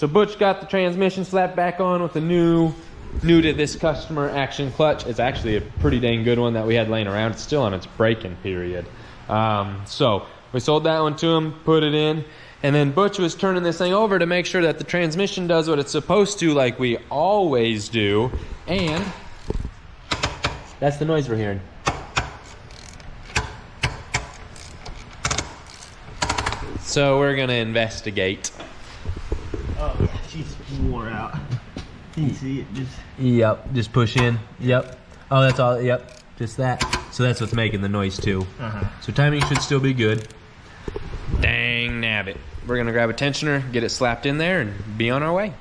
So Butch got the transmission slapped back on with the new to this customer action clutch. It's actually a pretty dang good one that we had laying around. It's still on its break-in period. So we sold that one to him, put it in, and then Butch was turning this thing over to make sure that the transmission does what it's supposed to, like we always do. And that's the noise we're hearing. So we're gonna investigate. Oh yeah, she's wore out. Can you see it? Yep, just push in. Yep. Oh, that's all. Yep, just that. So that's what's making the noise too. So timing should still be good. Dang nabbit. We're gonna grab a tensioner, get it slapped in there, and be on our way.